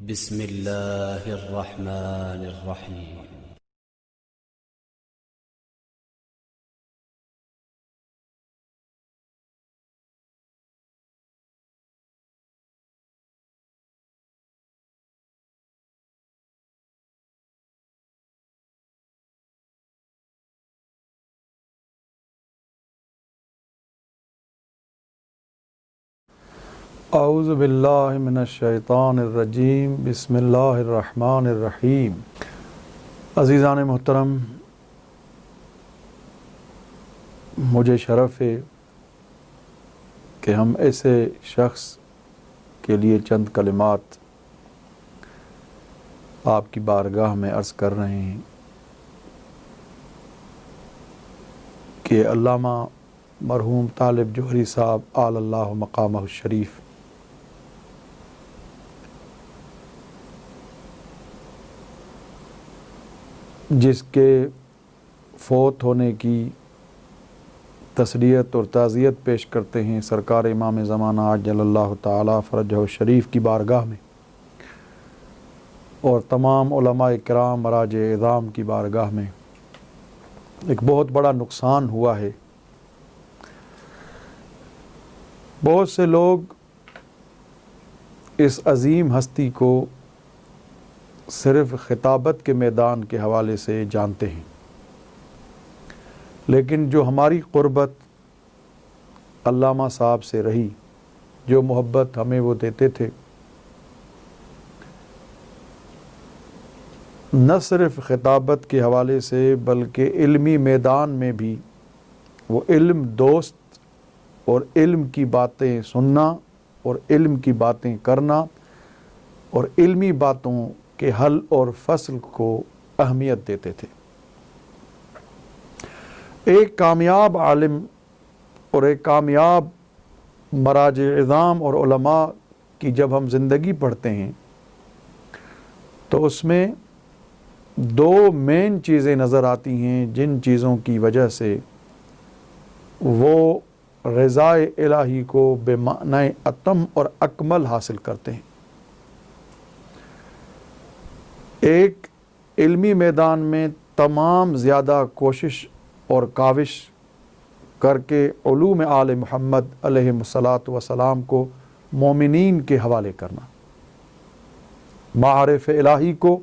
بسم اللہ الرحمن الرحیم۔ اعوذ باللہ من الشیطان الرجیم، بسم اللہ الرحمن الرحیم۔ عزیزان محترم، مجھے شرف ہے کہ ہم ایسے شخص کے لیے چند کلمات آپ کی بارگاہ میں عرض کر رہے ہیں کہ علامہ مرحوم طالب جوہری صاحب اعلی اللہ مقامہ الشریف جس کے فوت ہونے کی تسلیت اور تعزیت پیش کرتے ہیں سرکار امام زمانہ عجل اللہ تعالی فرجہ الشریف کی بارگاہ میں، اور تمام علماء کرام مراجع اعظام کی بارگاہ میں ایک بہت بڑا نقصان ہوا ہے۔ بہت سے لوگ اس عظیم ہستی کو صرف خطابت کے میدان کے حوالے سے جانتے ہیں، لیکن جو ہماری قربت علامہ صاحب سے رہی، جو محبت ہمیں وہ دیتے تھے، نہ صرف خطابت کے حوالے سے بلکہ علمی میدان میں بھی وہ علم دوست اور علم کی باتیں سننا اور علم کی باتیں کرنا اور علمی باتوں کے حل اور فصل کو اہمیت دیتے تھے۔ ایک کامیاب عالم اور ایک کامیاب مراجع اعظام اور علماء کی جب ہم زندگی پڑھتے ہیں تو اس میں دو مین چیزیں نظر آتی ہیں جن چیزوں کی وجہ سے وہ رضا الہی کو بے معنی اتم اور اکمل حاصل کرتے ہیں۔ ایک علمی میدان میں تمام زیادہ کوشش اور کاوش کر کے علوم آل محمد علیہ الصلاۃ والسلام کو مومنین کے حوالے کرنا، معارف الہی کو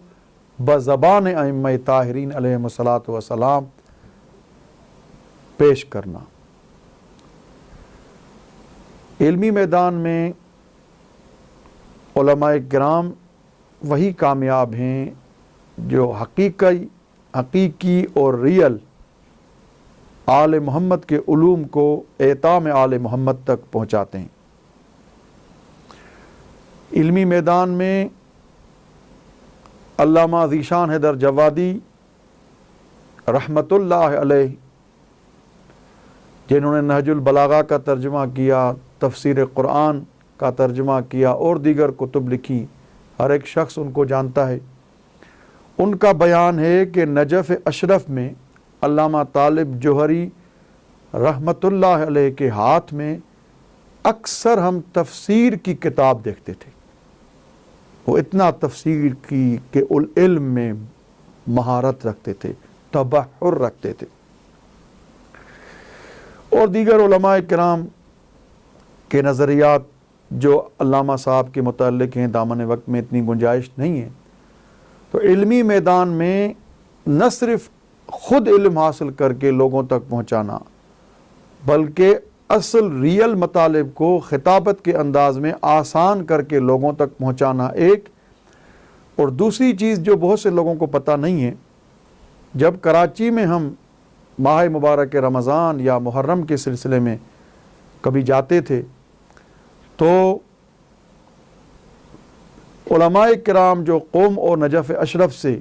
بزبان ائمہ طاہرین علیہ الصلاۃ والسلام پیش کرنا۔ علمی میدان میں علماء کرام وہی کامیاب ہیں جو حقیقی اور ریئل آل محمد کے علوم کو اعطام آل محمد تک پہنچاتے ہیں۔ علمی میدان میں علامہ ذیشان حیدر جوادی رحمت اللہ علیہ، جنہوں نے نہج البلاغہ کا ترجمہ کیا، تفسیر قرآن کا ترجمہ کیا اور دیگر کتب لکھی، ہر ایک شخص ان کو جانتا ہے۔ ان کا بیان ہے کہ نجف اشرف میں علامہ طالب جوہری رحمت اللہ علیہ کے ہاتھ میں اکثر ہم تفسیر کی کتاب دیکھتے تھے۔ وہ اتنا تفسیر کی کہ علم میں مہارت رکھتے تھے، تبحر رکھتے تھے، اور دیگر علماء کرام کے نظریات جو علامہ صاحب کے متعلق ہیں، دامن وقت میں اتنی گنجائش نہیں ہے۔ تو علمی میدان میں نہ صرف خود علم حاصل کر کے لوگوں تک پہنچانا بلکہ اصل ریئل مطالب کو خطابت کے انداز میں آسان کر کے لوگوں تک پہنچانا ایک، اور دوسری چیز جو بہت سے لوگوں کو پتہ نہیں ہے، جب کراچی میں ہم ماہ مبارک رمضان یا محرم کے سلسلے میں کبھی جاتے تھے تو علماء کرام جو قوم اور نجف اشرف سے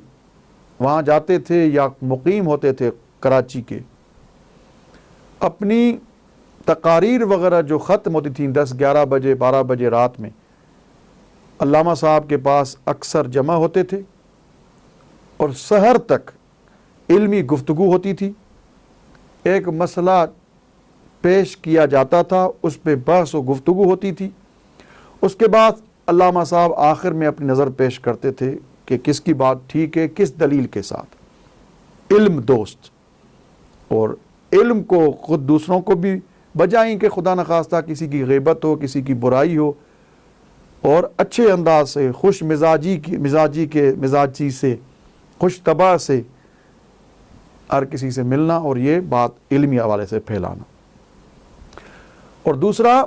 وہاں جاتے تھے یا مقیم ہوتے تھے کراچی کے، اپنی تقاریر وغیرہ جو ختم ہوتی تھیں 10 11 بجے 12 بجے رات میں، علامہ صاحب کے پاس اکثر جمع ہوتے تھے اور سحر تک علمی گفتگو ہوتی تھی۔ ایک مسئلہ پیش کیا جاتا تھا، اس پہ بحث و گفتگو ہوتی تھی، اس کے بعد علامہ صاحب آخر میں اپنی نظر پیش کرتے تھے کہ کس کی بات ٹھیک ہے، کس دلیل کے ساتھ۔ علم دوست، اور علم کو خود دوسروں کو بھی بجائیں کہ خدا نخواستہ کسی کی غیبت ہو، کسی کی برائی ہو، اور اچھے انداز سے، خوش مزاجی سے، خوش طبع سے ہر کسی سے ملنا، اور یہ بات علمی حوالے سے پھیلانا۔ اور دوسرا،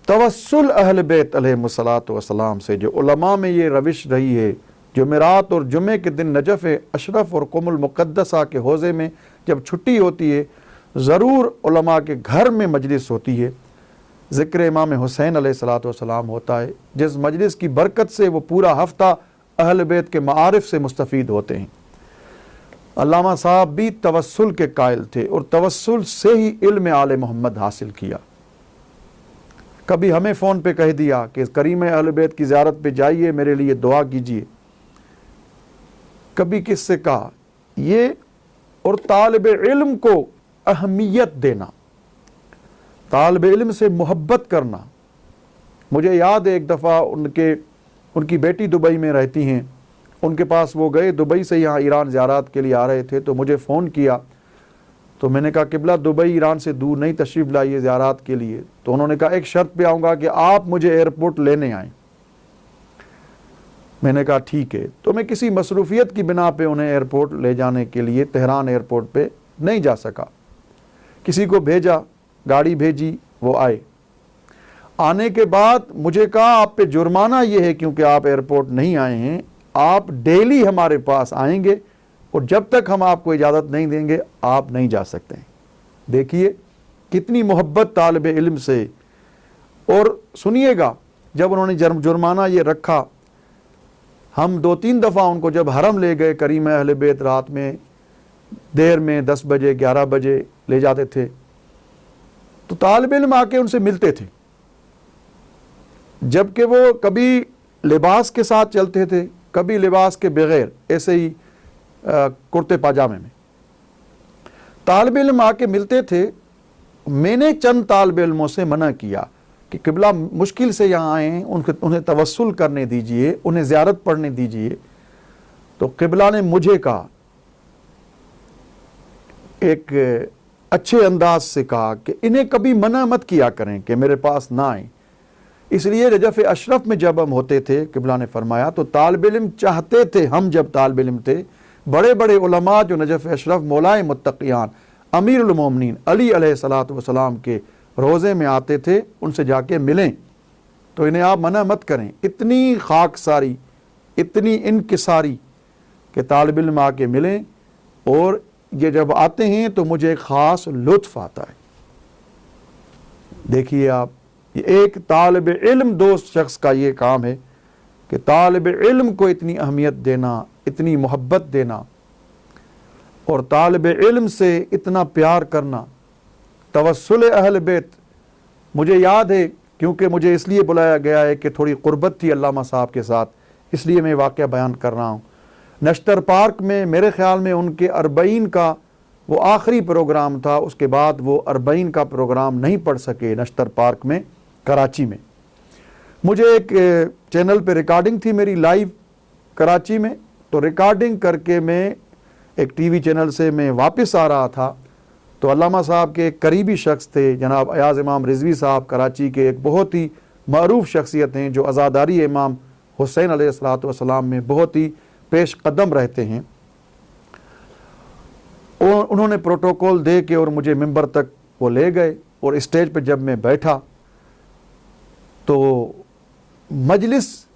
توسل اہل بیت علیہم الصلاۃ والسلام سے، جو علماء میں یہ روش رہی ہے، جمعرات اور جمعے کے دن نجف اشرف اور قم المقدسہ کے حوضے میں جب چھٹی ہوتی ہے، ضرور علماء کے گھر میں مجلس ہوتی ہے، ذکر امام حسین علیہ الصلاۃ والسلام ہوتا ہے، جس مجلس کی برکت سے وہ پورا ہفتہ اہل بیت کے معارف سے مستفید ہوتے ہیں۔ علامہ صاحب بھی توسل کے قائل تھے، اور توسل سے ہی علم آل محمد حاصل کیا۔ کبھی ہمیں فون پہ کہہ دیا کہ کریم اہل بیت کی زیارت پہ جائیے، میرے لیے دعا کیجیے، کبھی کس سے کہا یہ۔ اور طالب علم کو اہمیت دینا، طالب علم سے محبت کرنا۔ مجھے یاد ہے ایک دفعہ ان کی بیٹی دبئی میں رہتی ہیں، ان کے پاس وہ گئے، دبئی سے یہاں ایران زیارات کے لیے آ رہے تھے، تو مجھے فون کیا، تو میں نے کہا قبلہ دبئی ایران سے دور نہیں، تشریف لائیے زیارات کے لیے۔ تو انہوں نے کہا ایک شرط پہ آؤں گا کہ آپ مجھے ایئرپورٹ لینے آئیں۔ میں نے کہا ٹھیک ہے۔ تو میں کسی مصروفیت کی بنا پہ انہیں ایئرپورٹ لے جانے کے لیے تہران ایئرپورٹ پہ نہیں جا سکا، کسی کو بھیجا، گاڑی بھیجی، وہ آئے۔ آنے کے بعد مجھے کہا آپ پہ جرمانہ یہ ہے کیونکہ آپ ایئرپورٹ نہیں آئے ہیں، آپ ڈیلی ہمارے پاس آئیں گے، اور جب تک ہم آپ کو اجازت نہیں دیں گے آپ نہیں جا سکتے ہیں۔ دیکھیے کتنی محبت طالب علم سے۔ اور سنیے گا، جب انہوں نے جرمانہ یہ رکھا، ہم 2-3 دفعہ ان کو جب حرم لے گئے، کریم اہل بیت رات میں دیر میں 10 بجے 11 بجے لے جاتے تھے، تو طالب علم آ کے ان سے ملتے تھے، جبکہ وہ کبھی لباس کے ساتھ چلتے تھے، کبھی لباس کے بغیر، ایسے ہی کرتے پاجامے میں طالب علم آ کے ملتے تھے۔ میں نے چند طالب علموں سے منع کیا کہ قبلہ مشکل سے یہاں آئے ہیں، انہیں توسل کرنے دیجئے، انہیں زیارت پڑھنے دیجئے۔ تو قبلہ نے مجھے کہا، ایک اچھے انداز سے کہا کہ انہیں کبھی منع مت کیا کریں کہ میرے پاس نہ آئیں۔ اس لیے نجف اشرف میں جب ہم ہوتے تھے، قبلہ نے فرمایا، تو طالب علم چاہتے تھے، ہم جب طالب علم تھے، بڑے بڑے علماء جو نجف اشرف مولائے متقیان امیر المومنین علی علیہ الصلاۃ والسلام کے روزے میں آتے تھے، ان سے جا کے ملیں، تو انہیں آپ منع مت کریں۔ اتنی خاک ساری، اتنی انکساری کہ طالب علم آ کے ملیں، اور یہ جب آتے ہیں تو مجھے ایک خاص لطف آتا ہے۔ دیکھیے آپ، یہ ایک طالب علم دوست شخص کا یہ کام ہے کہ طالب علم کو اتنی اہمیت دینا، اتنی محبت دینا، اور طالب علم سے اتنا پیار کرنا۔ توسل اہل بیت، مجھے یاد ہے، کیونکہ مجھے اس لیے بلایا گیا ہے کہ تھوڑی قربت تھی علامہ صاحب کے ساتھ، اس لیے میں واقعہ بیان کر رہا ہوں۔ نشتر پارک میں میرے خیال میں ان کے 40 کا وہ آخری پروگرام تھا، اس کے بعد وہ 40 کا پروگرام نہیں پڑھ سکے نشتر پارک میں کراچی میں۔ مجھے ایک چینل پہ ریکارڈنگ تھی میری لائیو کراچی میں، تو ریکارڈنگ کر کے میں ایک ٹی وی چینل سے میں واپس آ رہا تھا، تو علامہ صاحب کے ایک قریبی شخص تھے جناب ایاز امام رضوی صاحب، کراچی کے ایک بہت ہی معروف شخصیت ہیں جو عزاداری امام حسین علیہ الصلوۃ والسلام میں بہت ہی پیش قدم رہتے ہیں۔ انہوں نے پروٹوکول دے کے اور مجھے ممبر تک وہ لے گئے، اور اسٹیج پہ جب میں بیٹھا تو مجلس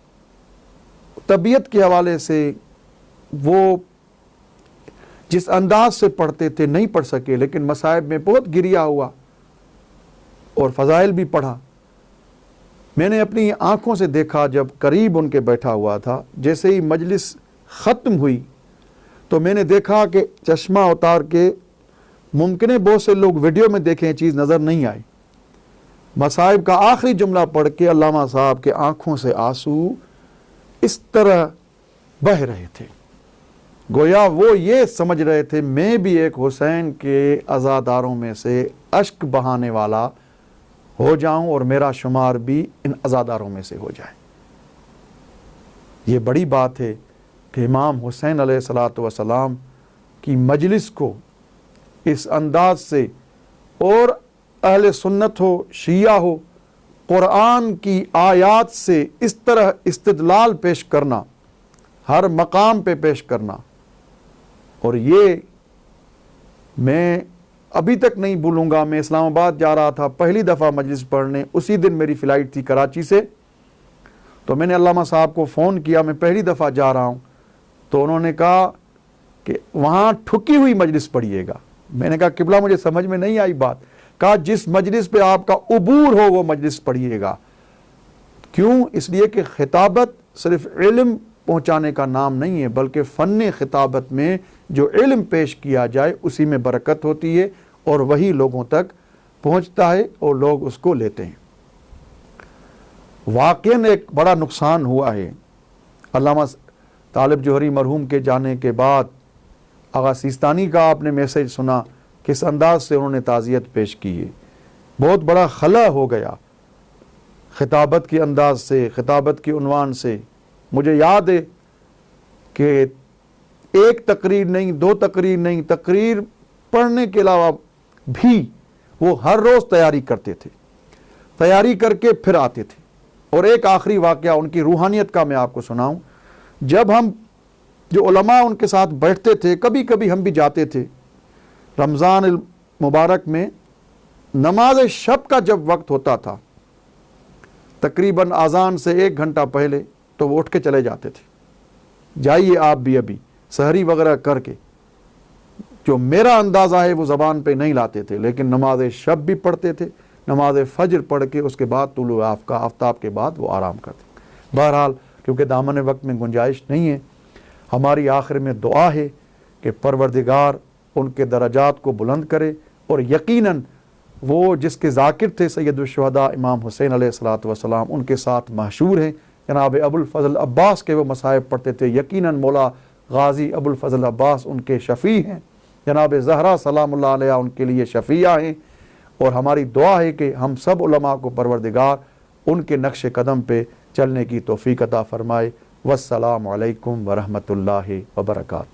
طبیعت کے حوالے سے وہ جس انداز سے پڑھتے تھے نہیں پڑھ سکے، لیکن مصائب میں بہت گریا ہوا اور فضائل بھی پڑھا۔ میں نے اپنی آنکھوں سے دیکھا جب قریب ان کے بیٹھا ہوا تھا، جیسے ہی مجلس ختم ہوئی تو میں نے دیکھا کہ چشمہ اتار کے، ممکن ہے بہت سے لوگ ویڈیو میں دیکھیں یہ چیز نظر نہیں آئی، مصائب کا آخری جملہ پڑھ کے علامہ صاحب کے آنکھوں سے آنسو اس طرح بہہ رہے تھے، گویا وہ یہ سمجھ رہے تھے میں بھی ایک حسین کے عزاداروں میں سے اشک بہانے والا ہو جاؤں اور میرا شمار بھی ان عزاداروں میں سے ہو جائے۔ یہ بڑی بات ہے کہ امام حسین علیہ الصلاۃ والسلام کی مجلس کو اس انداز سے، اور اہل سنت ہو شیعہ ہو، قرآن کی آیات سے اس طرح استدلال پیش کرنا، ہر مقام پہ پیش کرنا، اور یہ میں ابھی تک نہیں بھولوں گا۔ میں اسلام آباد جا رہا تھا پہلی دفعہ مجلس پڑھنے، اسی دن میری فلائٹ تھی کراچی سے، تو میں نے علامہ صاحب کو فون کیا، میں پہلی دفعہ جا رہا ہوں، تو انہوں نے کہا کہ وہاں ٹھکی ہوئی مجلس پڑھیے گا۔ میں نے کہا قبلہ مجھے سمجھ میں نہیں آئی بات۔ کہا جس مجلس پہ آپ کا عبور ہو وہ مجلس پڑھیے گا۔ کیوں؟ اس لیے کہ خطابت صرف علم پہنچانے کا نام نہیں ہے، بلکہ فن خطابت میں جو علم پیش کیا جائے اسی میں برکت ہوتی ہے، اور وہی لوگوں تک پہنچتا ہے اور لوگ اس کو لیتے ہیں۔ واقعاً ایک بڑا نقصان ہوا ہے۔ علامہ طالب جوہری مرحوم کے جانے کے بعد آغا سیستانی کا آپ نے میسج سنا، کس انداز سے انہوں نے تعزیت پیش کی ہے۔ بہت بڑا خلا ہو گیا خطابت کے انداز سے، خطابت کے عنوان سے۔ مجھے یاد ہے کہ ایک تقریر نہیں، دو تقریر نہیں، تقریر پڑھنے کے علاوہ بھی وہ ہر روز تیاری کرتے تھے، تیاری کر کے پھر آتے تھے۔ اور ایک آخری واقعہ ان کی روحانیت کا میں آپ کو سناؤں۔ جب ہم جو علماء ان کے ساتھ بیٹھتے تھے، کبھی کبھی ہم بھی جاتے تھے، رمضان المبارک میں نماز شب کا جب وقت ہوتا تھا، تقریباً اذان سے 1 گھنٹہ پہلے، تو وہ اٹھ کے چلے جاتے تھے، جائیے آپ بھی ابھی سحری وغیرہ کر کے۔ جو میرا اندازہ ہے وہ زبان پہ نہیں لاتے تھے، لیکن نماز شب بھی پڑھتے تھے، نماز فجر پڑھ کے اس کے بعد طلوع آفتاب کے بعد وہ آرام کرتے۔ بہرحال کیونکہ دامن وقت میں گنجائش نہیں ہے، ہماری آخر میں دعا ہے کہ پروردگار ان کے درجات کو بلند کرے، اور یقیناً وہ جس کے ذاکر تھے سید الشہداء امام حسین علیہ الصلاۃ والسلام، ان کے ساتھ محشور ہیں۔ جناب ابو الفضل عباس کے وہ مصائب پڑھتے تھے، یقیناً مولا غازی ابو الفضل عباس ان کے شفیع ہیں، جناب زہرا سلام اللہ علیہ ان کے لیے شفیعہ ہیں، اور ہماری دعا ہے کہ ہم سب علماء کو پروردگار ان کے نقش قدم پہ چلنے کی توفیق عطا فرمائے۔ والسلام علیکم ورحمۃ اللہ وبرکاتہ۔